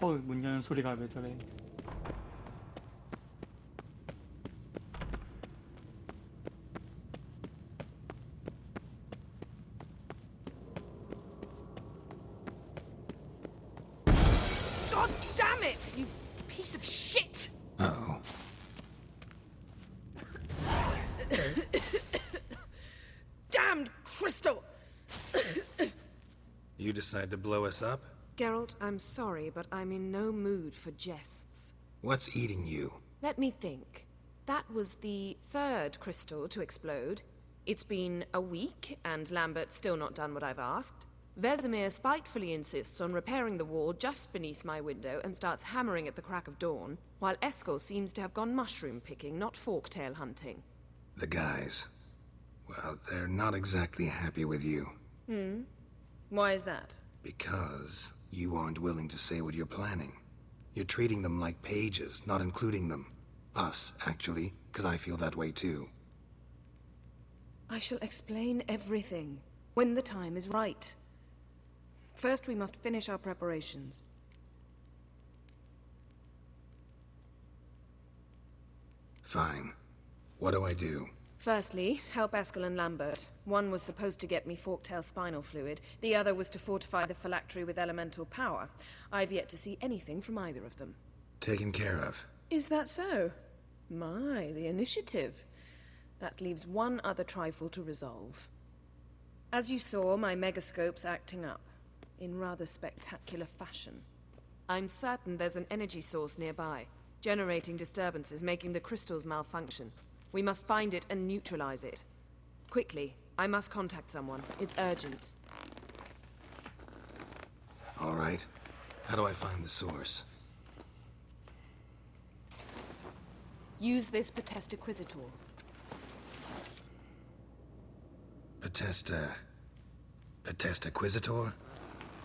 문 여는 소리가 왜 저래? God damn it, you piece of shit! Uh-oh. Damned crystal! You decide to blow us up? Geralt, I'm sorry, but I'm in no mood for jests. What's eating you? Let me think. That was the third crystal to explode. It's been a week, and Lambert's still not done what I've asked. Vesemir spitefully insists on repairing the wall just beneath my window and starts hammering at the crack of dawn, while Eskel seems to have gone mushroom picking, not forktail hunting. The guys. Well, they're not exactly happy with you. Why is that? Because you aren't willing to say what you're planning. You're treating them like pages, not including them. Us, actually, because I feel that way too. I shall explain everything, when the time is right. First, we must finish our preparations. Fine. What do I do? Firstly, help Eskel and Lambert. One was supposed to get me forktail spinal fluid, the other was to fortify the phylactery with elemental power. I've yet to see anything from either of them. Taken care of. Is that so? My, the initiative. That leaves one other trifle to resolve. As you saw, my megascope's acting up, in rather spectacular fashion. I'm certain there's an energy source nearby, generating disturbances, making the crystals malfunction. We must find it and neutralize it. Quickly, I must contact someone. It's urgent. All right. How do I find the source? Use this Potestaquizitor. Potestaquizitor?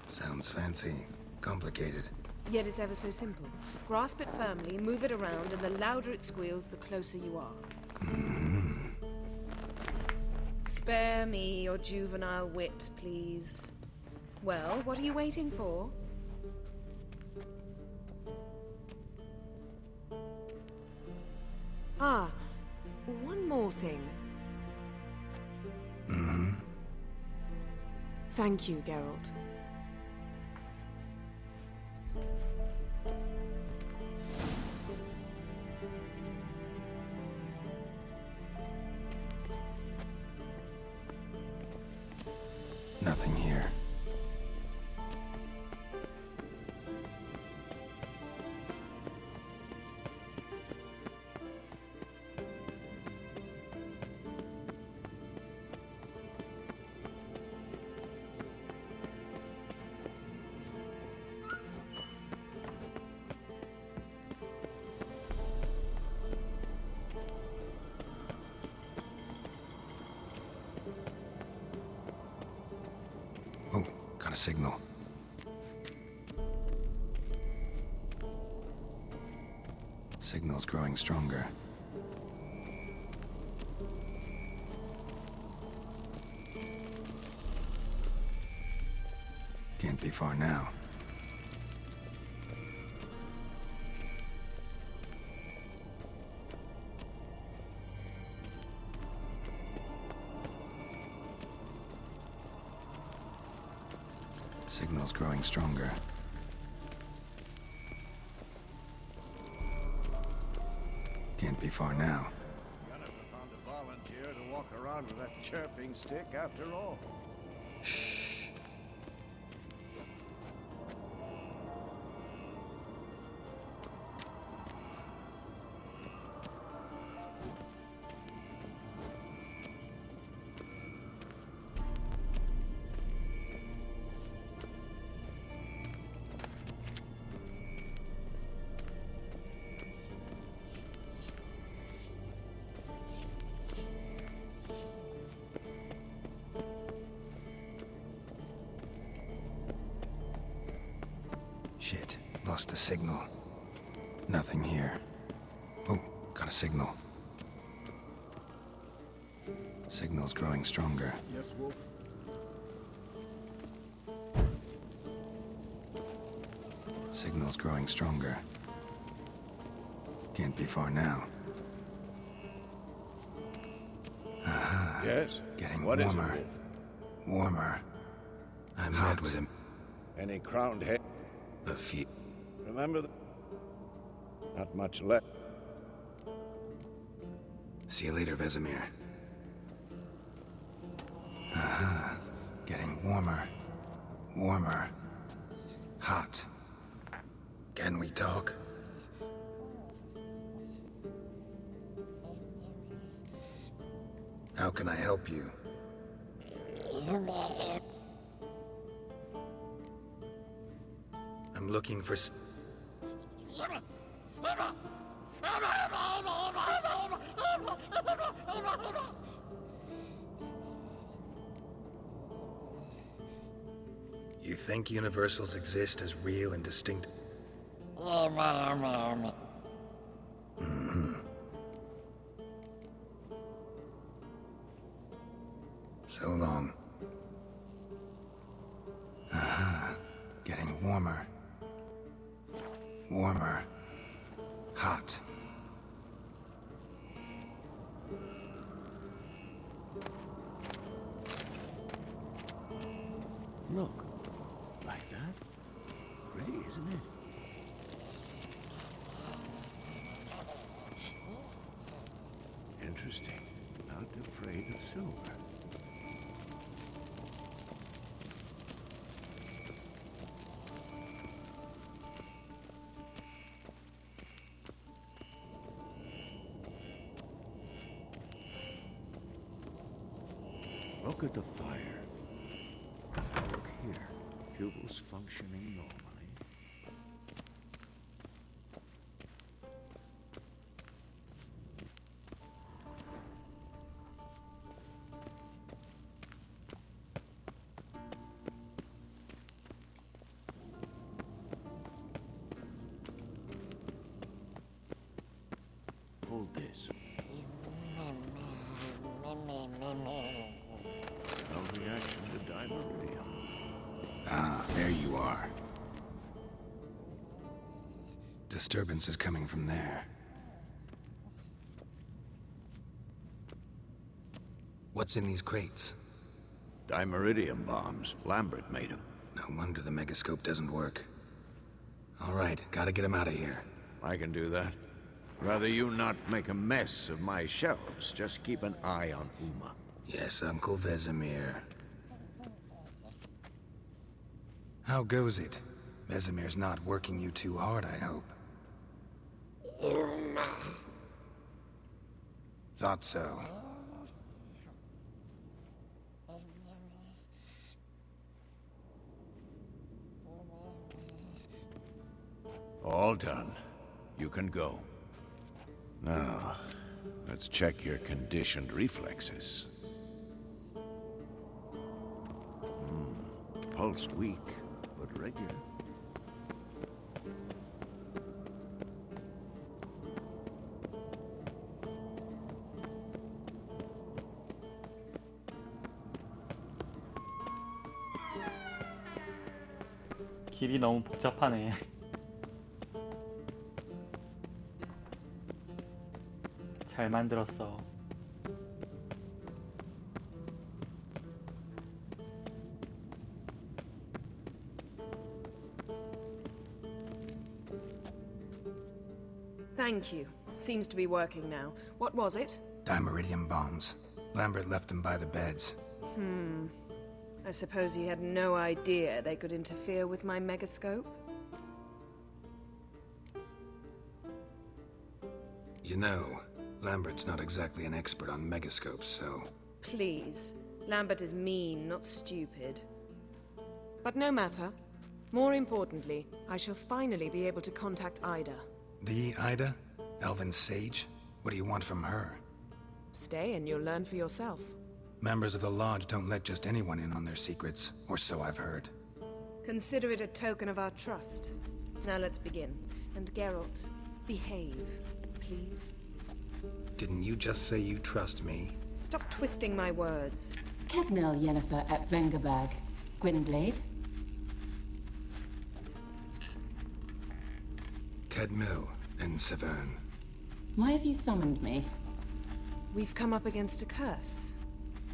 Sounds fancy. Complicated. Yet it's ever so simple. Grasp it firmly, move it around, and the louder it squeals, the closer you are. Spare me your juvenile wit, please. Well, what are you waiting for? Ah, one more thing. Thank you, Geralt. Nothing here. Oh, got a signal. Signal's growing stronger. Can't be far now. Signal's growing stronger. Can't be far now. I never found a volunteer to walk around with that chirping stick after all. Shh. Shit, lost the signal. Nothing here. Oh, got a signal. Signal's growing stronger. Yes, Wolf? Signal's growing stronger. Can't be far now. Yes? Getting What is it, warmer. Wolf? Warmer. I met with him Any crowned head? a few. Remember not much left. See you later, Vesemir. Getting warmer. Warmer. Hot. Can we talk? How can I help you? I'm looking for You think universals exist as real and distinct? So long. Getting warmer. Warmer. Hot. Look. Like that? Pretty, isn't it? Interesting. Not afraid of silver. Look at the fire. Now look here. Pupils functioning normally. Hold this. No reaction to dimeridium. Ah, there you are. Disturbance is coming from there. What's in these crates? Dimeridium bombs. Lambert made them. No wonder the megascope doesn't work. All right, gotta get him out of here. I can do that. Rather you not make a mess of my shelves. Just keep an eye on Uma. Yes, Uncle Vesemir. How goes it? Vesemir's not working you too hard, I hope. Thought so. All done. You can go. Now, let's check your conditioned reflexes. Pulse weak, but regular. 길이 너무 복잡하네. 잘 만들었어. Thank you. Seems to be working now. What was it? Dimeridium bombs. Lambert left them by the beds. I suppose he had no idea they could interfere with my megascope? You know, Lambert's not exactly an expert on megascopes, so... Please. Lambert is mean, not stupid. But no matter. More importantly, I shall finally be able to contact Ida. The Ida? Elven Sage? What do you want from her? Stay and you'll learn for yourself. Members of the Lodge don't let just anyone in on their secrets, or so I've heard. Consider it a token of our trust. Now let's begin. And Geralt, behave, please. Didn't you just say you trust me? Stop twisting my words. Kedmil Yennefer at Vengerberg. Gwynblade? Cadmel and Severn. Why have you summoned me? We've come up against a curse.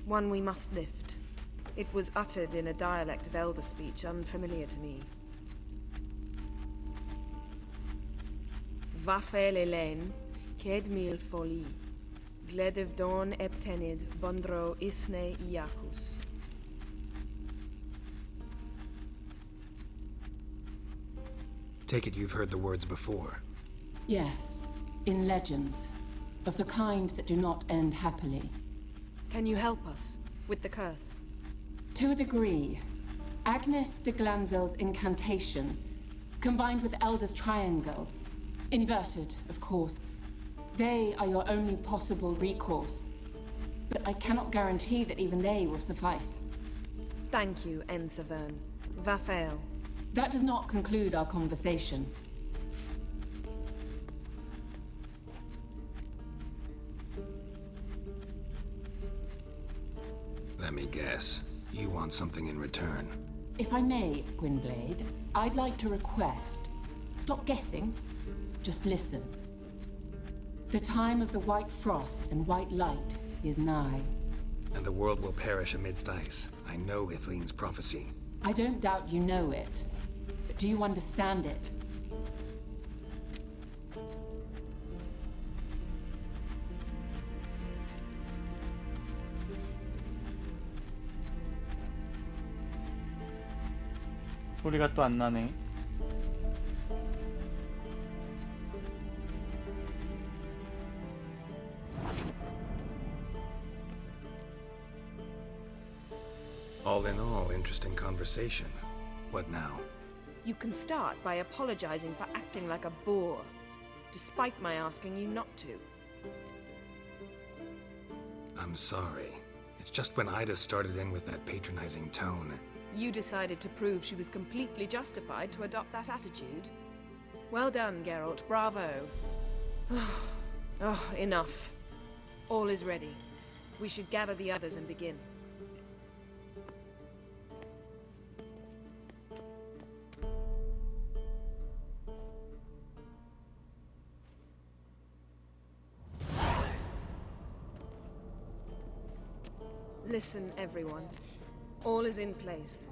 One we must lift. It was uttered in a dialect of Elder speech unfamiliar to me. Vafel Elaine, Kedmil Foli, Gledev Don Eptenid, Bondro Ithne Iakus. Take it you've heard the words before. Yes, in legends. Of the kind that do not end happily. Can you help us with the curse? To a degree. Agnes de Glanville's incantation, combined with Elder's triangle, inverted, of course. They are your only possible recourse. But I cannot guarantee that even they will suffice. Thank you, En Severn. Vafel. That does not conclude our conversation. Let me guess. You want something in return. If I may, Gwynblade, I'd like to request. Stop guessing. Just listen. The time of the white frost and white light is nigh. And the world will perish amidst ice. I know Ithleen's prophecy. I don't doubt you know it. But do you understand it? 소리가 또 안 나네. All in all, interesting conversation. What now? You can start by apologizing for acting like a boor, despite my asking you not to. I'm sorry. It's just when Ida started in with that patronizing tone. You decided to prove she was completely justified to adopt that attitude. Well done, Geralt. Bravo. Oh, enough. All is ready. We should gather the others and begin. Listen, everyone. All is in place.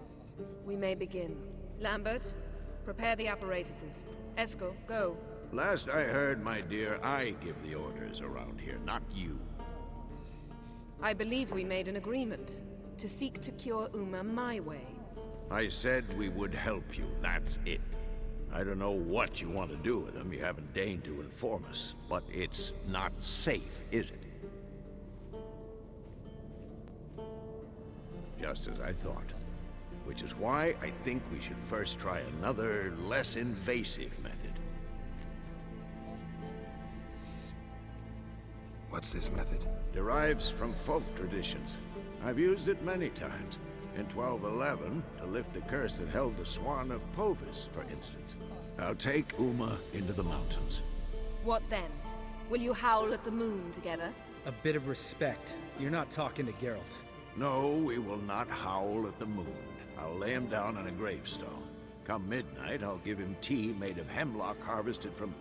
We may begin. Lambert, prepare the apparatuses. Eskel, go. Last I heard, my dear, I give the orders around here, not you. I believe we made an agreement to seek to cure Uma my way. I said we would help you, that's it. I don't know what you want to do with them, you haven't deigned to inform us, but it's not safe, is it? Just as I thought. Which is why I think we should first try another, less invasive method. What's this method? Derives from folk traditions. I've used it many times. In 1211, to lift the curse that held the Swan of Povis, for instance. I'll take Uma into the mountains. What then? Will you howl at the moon together? A bit of respect. You're not talking to Geralt. No, we will not howl at the moon. I'll lay him down on a gravestone. Come midnight, I'll give him tea made of hemlock harvested from...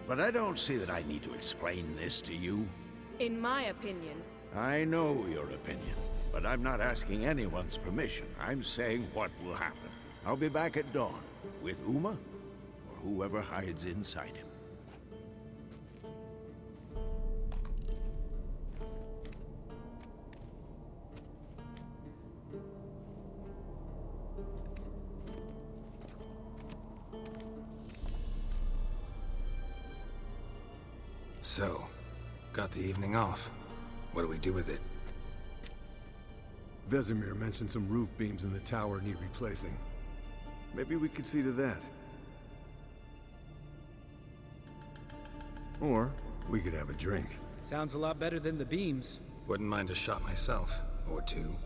But I don't see that I need to explain this to you. In my opinion... I know your opinion, but I'm not asking anyone's permission. I'm saying what will happen. I'll be back at dawn, with Uma, or whoever hides inside him. So, got the evening off. What do we do with it? Vesemir mentioned some roof beams in the tower need replacing. Maybe we could see to that. Or we could have a drink. Sounds a lot better than the beams. Wouldn't mind a shot myself, or two.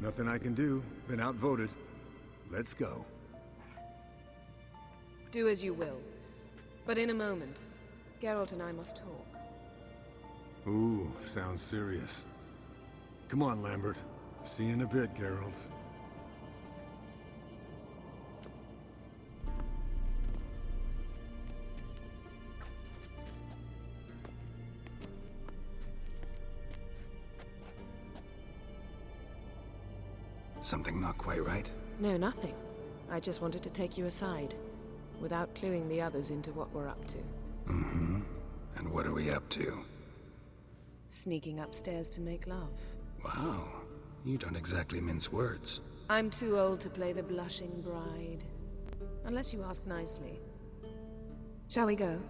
Nothing I can do. Been outvoted. Let's go. Do as you will. But in a moment, Geralt and I must talk. Ooh, sounds serious. Come on, Lambert. See you in a bit, Geralt. Something not quite right? No, nothing. I just wanted to take you aside, without cluing the others into what we're up to. Mm-hmm. And what are we up to? Sneaking upstairs to make love. Wow. You don't exactly mince words. I'm too old to play the blushing bride. Unless you ask nicely. Shall we go?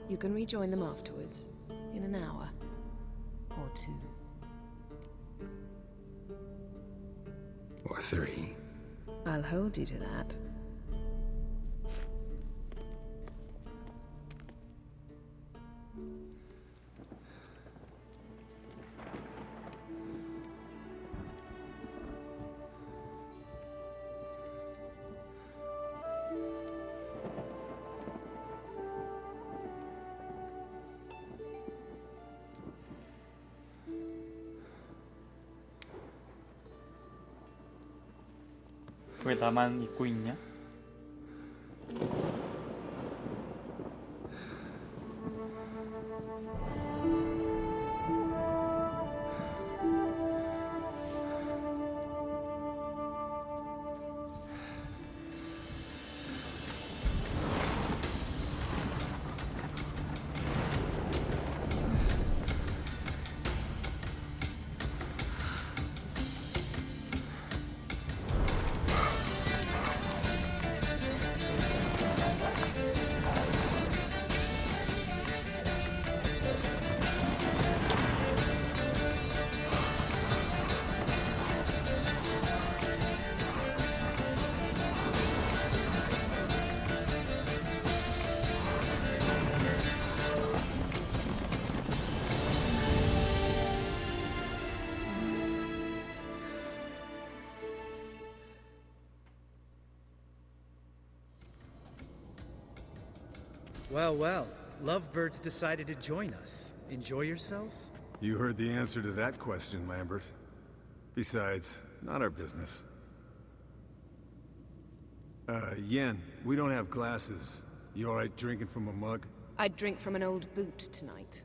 You can rejoin them afterwards. In an hour. Or 2. Or 3. I'll hold you to that. 왜 나만 입고 있냐? Well, well. Lovebirds decided to join us. Enjoy yourselves? You heard the answer to that question, Lambert. Besides, not our business. Yen, we don't have glasses. You alright drinking from a mug? I'd drink from an old boot tonight.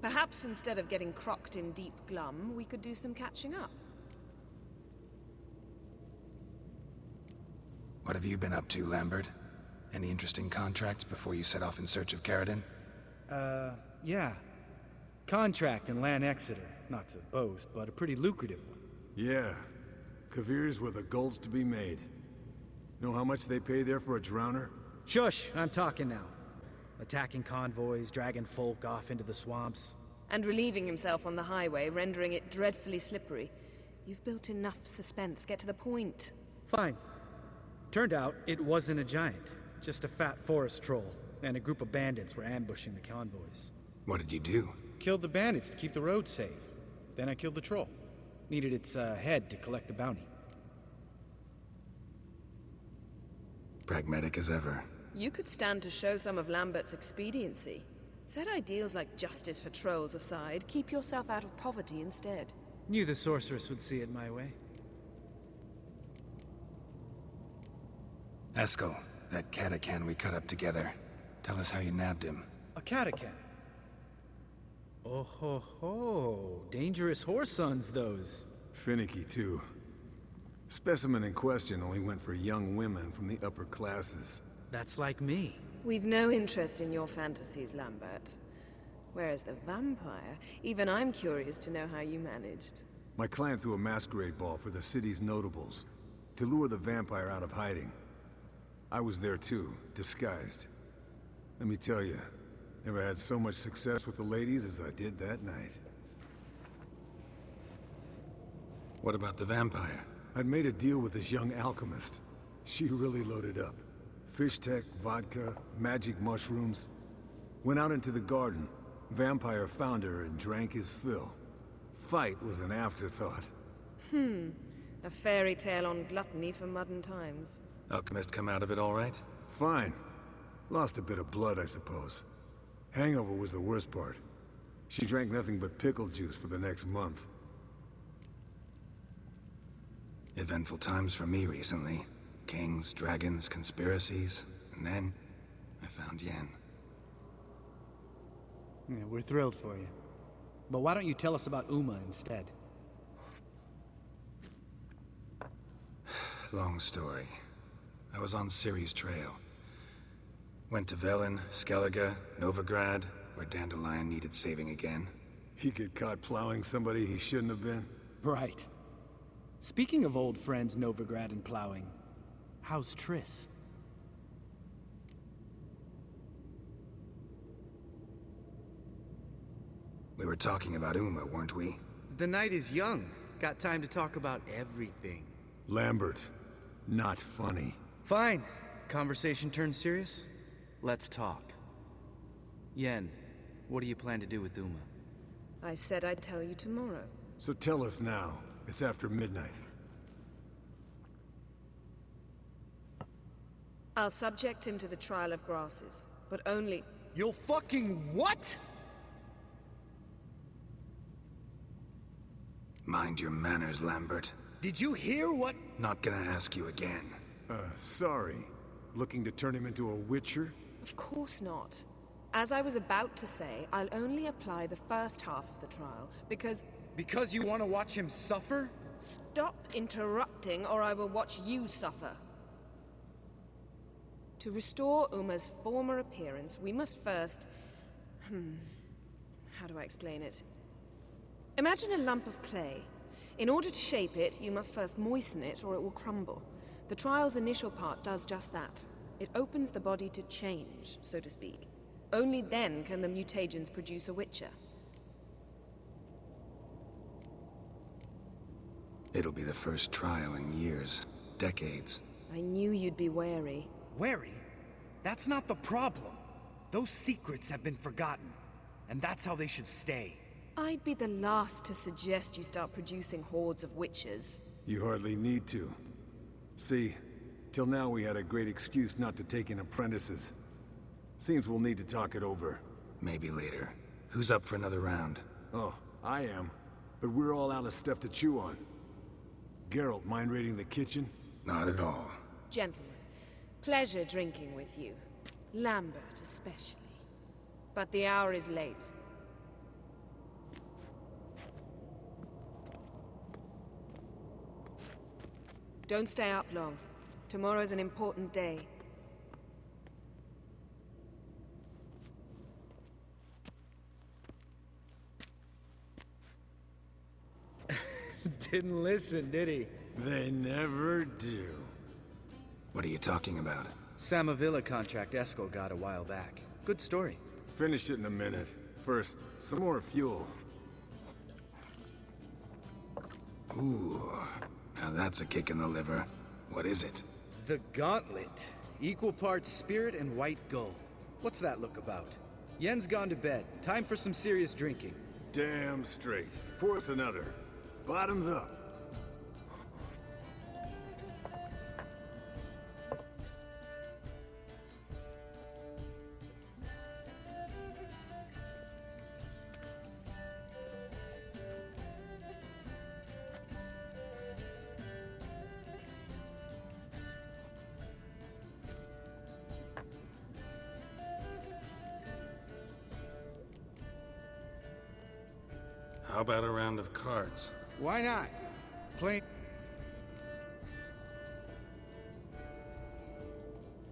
Perhaps instead of getting crocked in deep glum, we could do some catching up. What have you been up to, Lambert? Any interesting contracts before you set off in search of Carradine? Yeah. Contract in Lan Exeter. Not to boast, but a pretty lucrative one. Yeah. Kavir's where the gold's to be made. Know how much they pay there for a drowner? Shush! I'm talking now. Attacking convoys, dragging folk off into the swamps. And relieving himself on the highway, rendering it dreadfully slippery. You've built enough suspense. Get to the point. Fine. Turned out, it wasn't a giant. Just a fat forest troll. And a group of bandits were ambushing the convoys. What did you do? Killed the bandits to keep the roads safe. Then I killed the troll. Needed its head to collect the bounty. Pragmatic as ever. You could stand to show some of Lambert's expediency. Set ideals like justice for trolls aside, keep yourself out of poverty instead. Knew the sorceress would see it my way. Eskel, that catacan we cut up together. Tell us how you nabbed him. A catacan. Oh ho ho. Dangerous horse sons, those. Finicky, too. Specimen in question only went for young women from the upper classes. That's like me. We've no interest in your fantasies, Lambert. Whereas the vampire, even I'm curious to know how you managed. My client threw a masquerade ball for the city's notables, to lure the vampire out of hiding. I was there too, disguised. Let me tell you, never had so much success with the ladies as I did that night. What about the vampire? I'd made a deal with this young alchemist. She really loaded up. Fish tech, vodka, magic mushrooms. Went out into the garden. Vampire found her and drank his fill. Fight was an afterthought. A fairy tale on gluttony for modern times. Alchemist come out of it all right? Fine. Lost a bit of blood, I suppose. Hangover was the worst part. She drank nothing but pickle juice for the next month. Eventful times for me recently. Kings, dragons, conspiracies. And then, I found Yen. Yeah, we're thrilled for you. But why don't you tell us about Uma instead? Long story. I was on Ciri's trail. Went to Velen, Skellige, Novigrad, where Dandelion needed saving again. He get caught plowing somebody he shouldn't have been? Right. Speaking of old friends Novigrad and plowing, how's Triss? We were talking about Uma, weren't we? The night is young. Got time to talk about everything. Lambert, not funny. Fine. Conversation turned serious? Let's talk. Yen, what do you plan to do with Uma? I said I'd tell you tomorrow. So tell us now. It's after midnight. I'll subject him to the trial of grasses, but only... You'll fucking what? Mind your manners, Lambert. Did you hear what? Not gonna ask you again. Sorry. Looking to turn him into a witcher? Of course not. As I was about to say, I'll only apply the first half of the trial, because... Because you want to watch him suffer? Stop interrupting, or I will watch you suffer. To restore Uma's former appearance, we must first... How do I explain it? Imagine a lump of clay. In order to shape it, you must first moisten it, or it will crumble. The trial's initial part does just that. It opens the body to change, so to speak. Only then can the mutagens produce a witcher. It'll be the first trial in years. Decades. I knew you'd be wary. Wary? That's not the problem. Those secrets have been forgotten, and that's how they should stay. I'd be the last to suggest you start producing hordes of witches. You hardly need to. See, till now we had a great excuse not to take in apprentices. Seems we'll need to talk it over. Maybe later. Who's up for another round? Oh, I am. But we're all out of stuff to chew on. Geralt, mind raiding the kitchen? Not at all. Gentlemen, pleasure drinking with you. Lambert especially. But the hour is late. Don't stay up long. Tomorrow's an important day. Didn't listen, did he? They never do. What are you talking about? Samavilla contract Eskel got a while back. Good story. Finish it in a minute. First, some more fuel. Ooh, now that's a kick in the liver. What is it? The Gauntlet. Equal parts spirit and white gull. What's that look about? Yen's gone to bed. Time for some serious drinking. Damn straight. Pour us another. Bottoms up. How about a round of cards? Why not? Plain.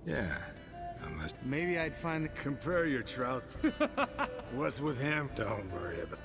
Yeah, unless... Maybe I'd find the. Compare your trout. What's with him? Don't worry about...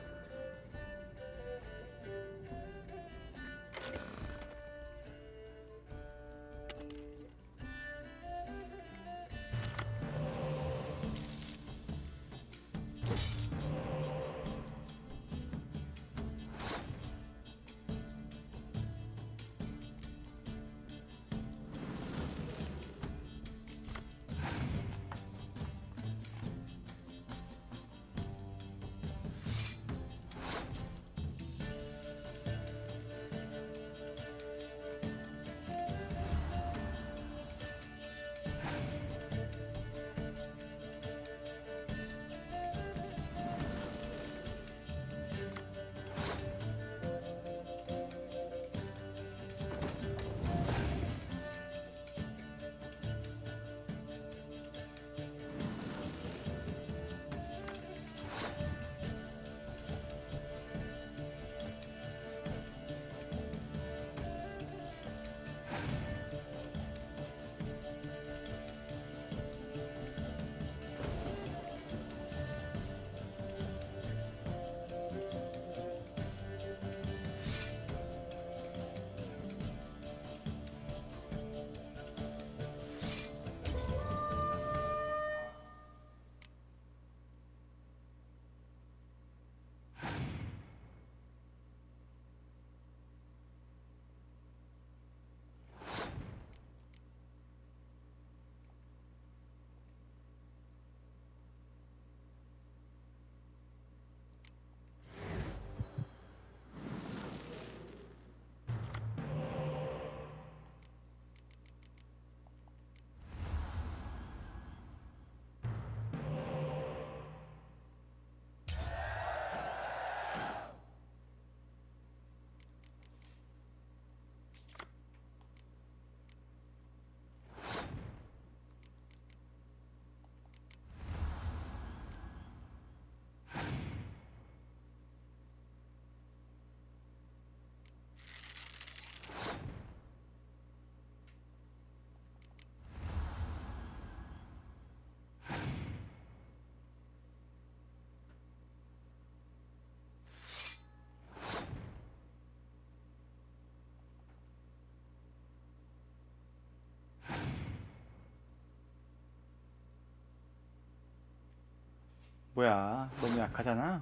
뭐야, 너무 약하잖아.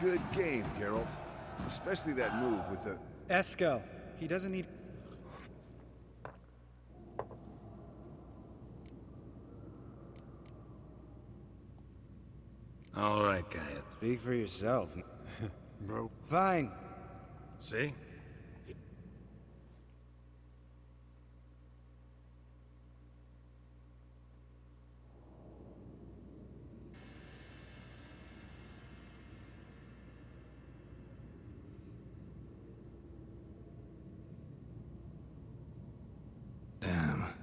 Good game, Geralt. Especially that move with the... Esco, he doesn't need... All right, guy. Speak for yourself. Bro. Fine. See? Damn.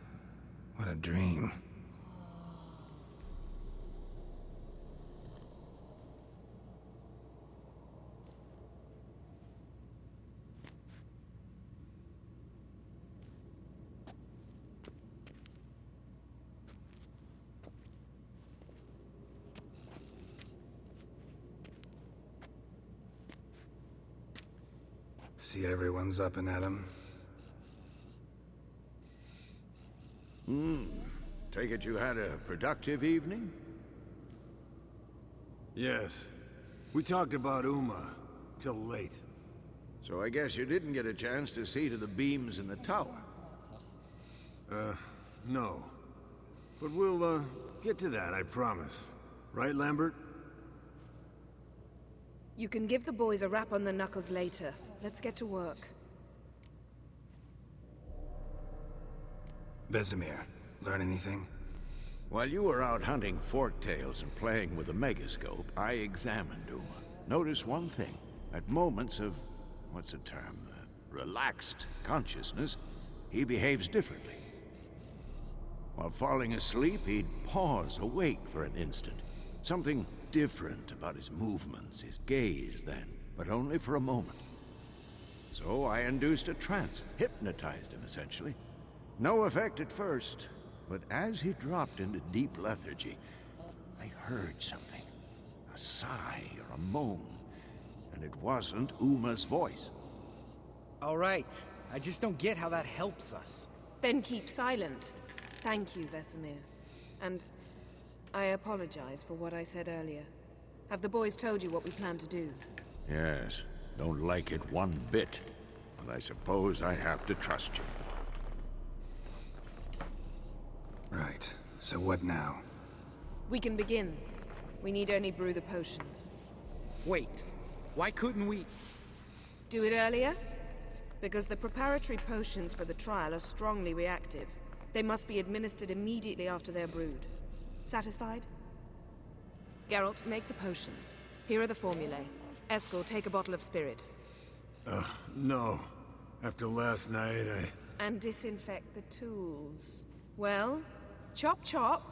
What a dream. See everyone's up and at 'em. Take it you had a productive evening? Yes. We talked about Uma till late. So I guess you didn't get a chance to see to the beams in the tower. No. But we'll, get to that, I promise. Right, Lambert? You can give the boys a rap on the knuckles later. Let's get to work. Vesemir, learn anything? While you were out hunting forktails and playing with the megascope, I examined Uma. Notice one thing. At moments of, what's the term, relaxed consciousness, he behaves differently. While falling asleep, he'd pause awake for an instant. Something different about his movements, his gaze then, but only for a moment. So I induced a trance, hypnotized him essentially. No effect at first, but as he dropped into deep lethargy, I heard something. A sigh or a moan, and it wasn't Uma's voice. All right. I just don't get how that helps us. Then keep silent. Thank you, Vesemir. And I apologize for what I said earlier. Have the boys told you what we plan to do? Yes, don't like it one bit, but I suppose I have to trust you. Right. So what now? We can begin. We need only brew the potions. Wait. Why couldn't we... Do it earlier? Because the preparatory potions for the trial are strongly reactive. They must be administered immediately after they're brewed. Satisfied? Geralt, make the potions. Here are the formulae. Eskel, take a bottle of spirit. No. After last night, And disinfect the tools. Well, chop chop.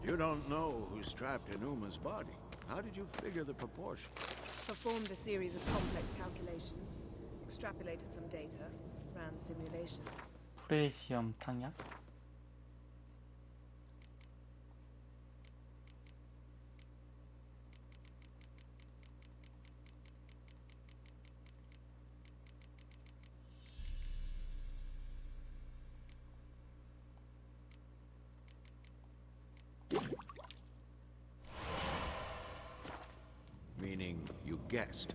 You don't know who's trapped in Uma's body. How did you figure the proportion? Performed a series of complex calculations. Extrapolated some data. Ran simulations. 프레시엄 탕약? Meaning you guessed.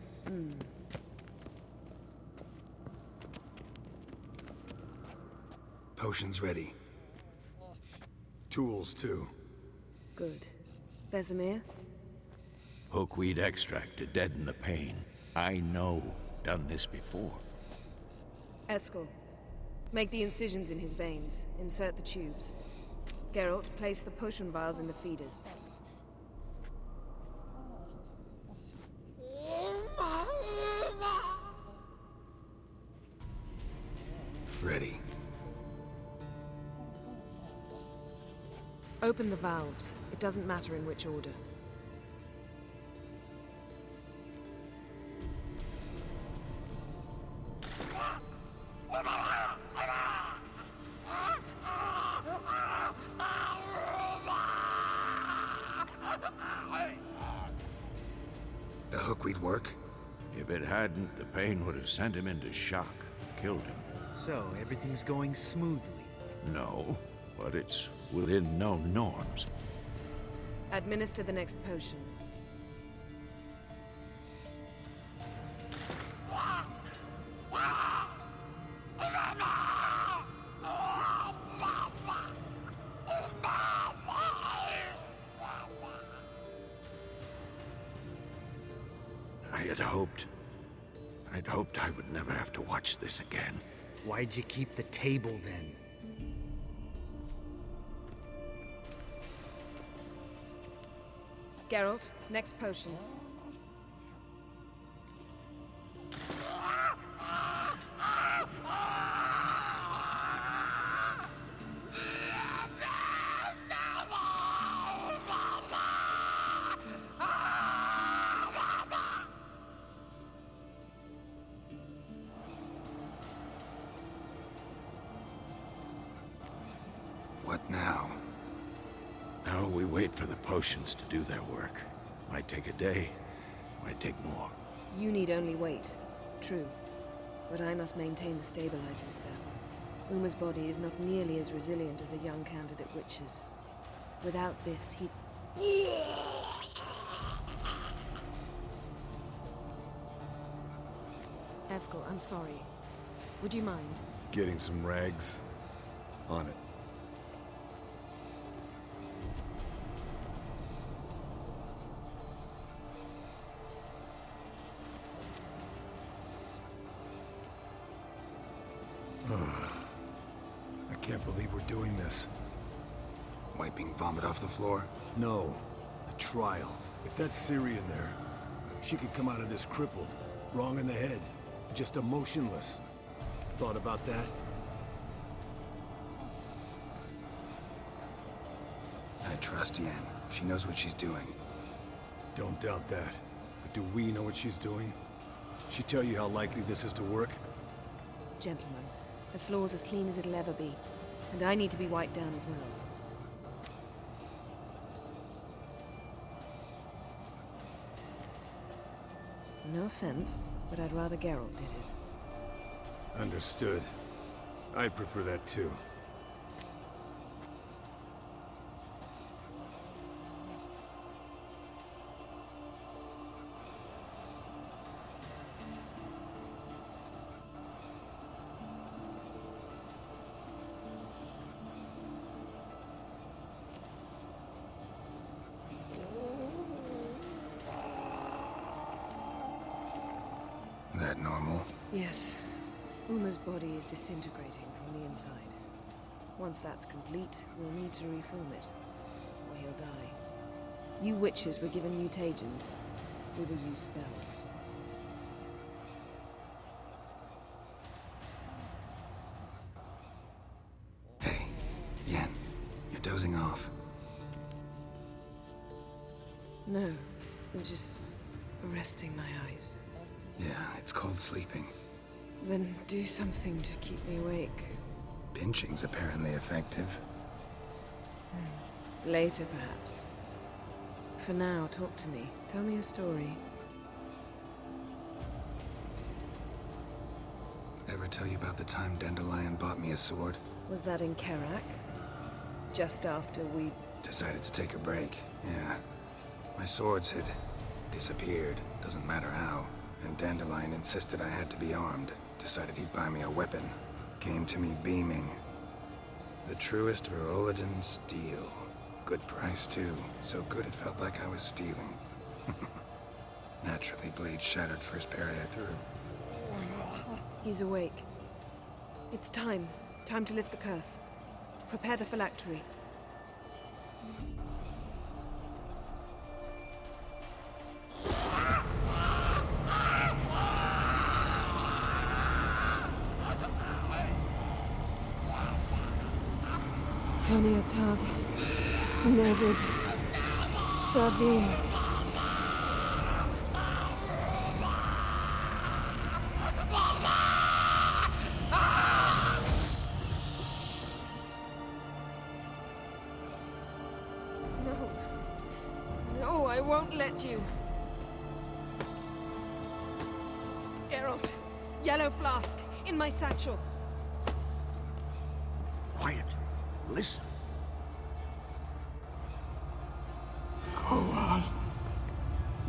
Potions ready. tools too. Good. Vesemir? Hookweed extract to deaden the pain. I know. Done this before. Eskel. Make the incisions in his veins. Insert the tubes. Geralt, place the potion vials in the feeders. Ready. Open the valves. It doesn't matter in which order. The hookweed work? If it hadn't, the pain would have sent him into shock, killed him. So, everything's going smoothly. No, but it's within known norms. Administer the next potion. I'd hoped I would never have to watch this again. Why'd you keep the table then? Geralt, next potion. What now? Now we wait for the potions to do their work. Might take a day, might take more. You need only wait. True. But I must maintain the stabilizing spell. Uma's body is not nearly as resilient as a young candidate witch's. Without this, he... Eskel, I'm sorry. Would you mind? Getting some rags? On it. I can't believe we're doing this. Wiping vomit off the floor? No, the trial. If that's Syrian there, she could come out of this crippled, wrong in the head, just emotionless. Thought about that? I trust Yen. She knows what she's doing. Don't doubt that. But do we know what she's doing? She tell you how likely this is to work? Gentlemen, the floor's as clean as it'll ever be. And I need to be wiped down as well. No offense, but I'd rather Geralt did it. Understood. I'd prefer that too. That normal? Yes. Uma's body is disintegrating from the inside. Once that's complete, we'll need to reform it, or he'll die. You witches were given mutagens. We will use spells. Hey, Yen, you're dozing off. No, I'm just resting my eyes. Yeah, it's called sleeping. Then do something to keep me awake. Pinching's apparently effective. Later, perhaps. For now, talk to me. Tell me a story. Ever tell you about the time Dandelion bought me a sword? Was that in Kerak? Just after we... Decided to take a break, yeah. My swords had disappeared, doesn't matter how. And Dandelion insisted I had to be armed. Decided he'd buy me a weapon. Came to me beaming. The truest Verolidan steel. Good price, too. So good it felt like I was stealing. Naturally, blade shattered first parry I threw. He's awake. It's time. Time to lift the curse. Prepare the phylactery. Aniatad, Nevid, Savir. No. No, I won't let you. Geralt, yellow flask, in my satchel. Quiet. Listen.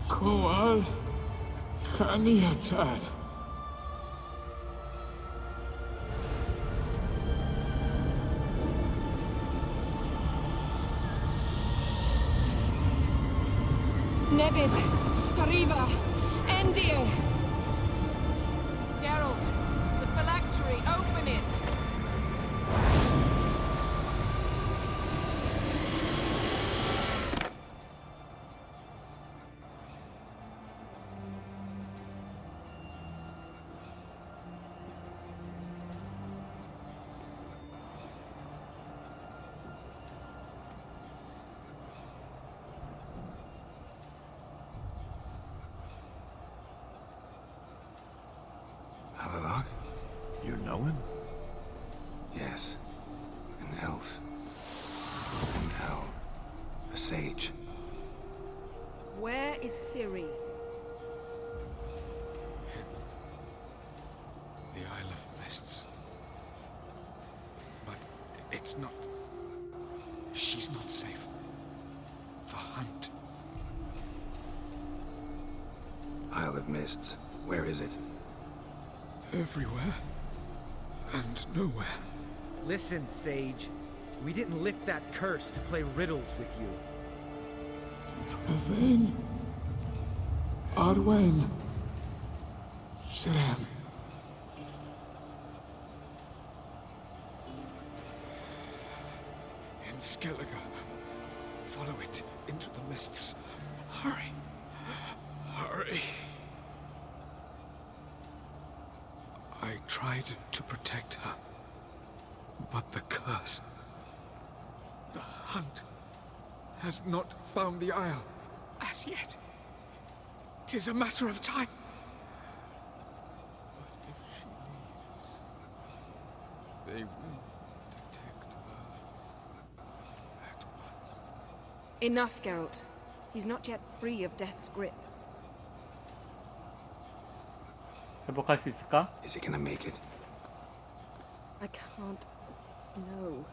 Koal. Kaniatad. Nevid, Arriva, Endir. Geralt, the phylactery, open it. Havelock? You know him? Yes. An elf. And now, a sage. Where is Ciri? The Isle of Mists. But it's not... She's not safe. The hunt. Isle of Mists. Where is it? Everywhere. And nowhere. Listen, Sage. We didn't lift that curse to play riddles with you. Yvain. Arwen. Siren. In Skellige. Follow it into the mists. Hurry. Hurry. I tried to protect her. But the curse... The hunt... has not found the Isle as yet. 'Tis a matter of time. But if she leaves, they will detect her at once. Enough, Geralt. He's not yet free of death's grip. 회복할 수 있을까? Is he gonna make it? I can't... No.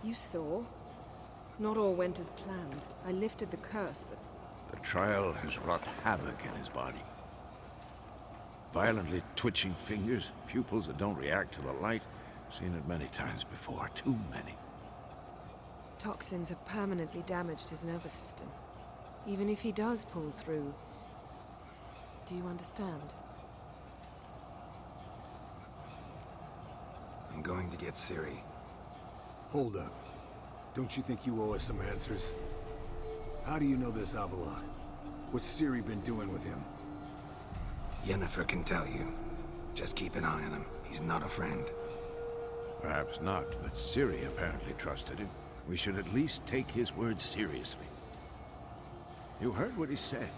You saw. Not all went as planned. I lifted the curse, but... The trial has wrought havoc in his body. Violently twitching fingers, pupils that don't react to the light. Seen it many times before, too many. Toxins have permanently damaged his nervous system. Even if he does pull through... Do you understand? I'm going to get Ciri. Hold up. Don't you think you owe us some answers? How do you know this Havelock? What's Ciri been doing with him? Yennefer can tell you. Just keep an eye on him. He's not a friend. Perhaps not, but Ciri apparently trusted him. We should at least take his words seriously. You heard what he said.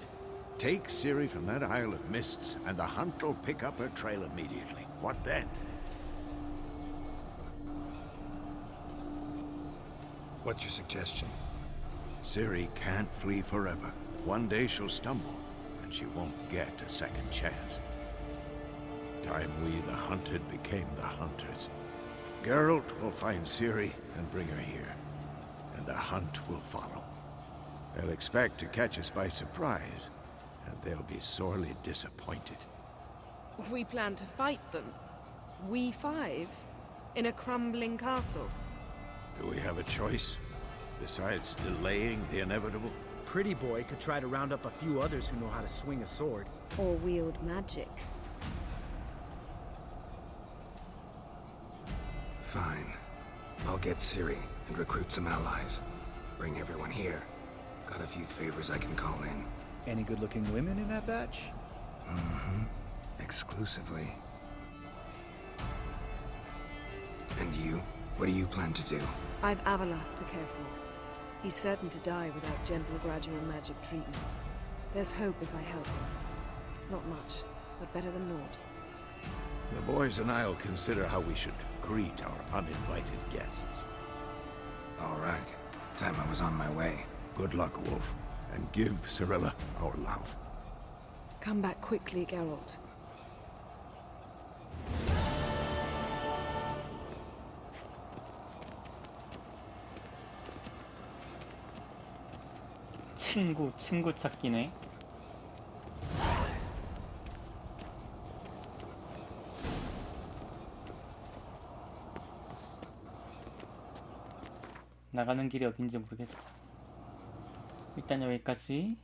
Take Ciri from that Isle of Mists, and the hunt will pick up her trail immediately. What then? What's your suggestion? Ciri can't flee forever. One day she'll stumble, and she won't get a second chance. Time we, the hunted, became the hunters. Geralt will find Ciri and bring her here, and the hunt will follow. They'll expect to catch us by surprise, and they'll be sorely disappointed. We plan to fight them. We five? In a crumbling castle? Do we have a choice? Besides delaying the inevitable? Pretty Boy could try to round up a few others who know how to swing a sword. Or wield magic. Fine. I'll get Ciri and recruit some allies. Bring everyone here. Got a few favors I can call in. Any good-looking women in that batch? Mm-hmm. Exclusively. And you? What do you plan to do? I've Avila to care for. He's certain to die without gentle, gradual magic treatment. There's hope if I help him. Not much, but better than naught. The boys and I'll consider how we should greet our uninvited guests. All right. Time I was on my way. Good luck, Wolf, and give Cirilla our love. Come back quickly, Geralt. 친구 찾기네. 나가는 길이 어딘지 모르겠어. 일단 여기까지.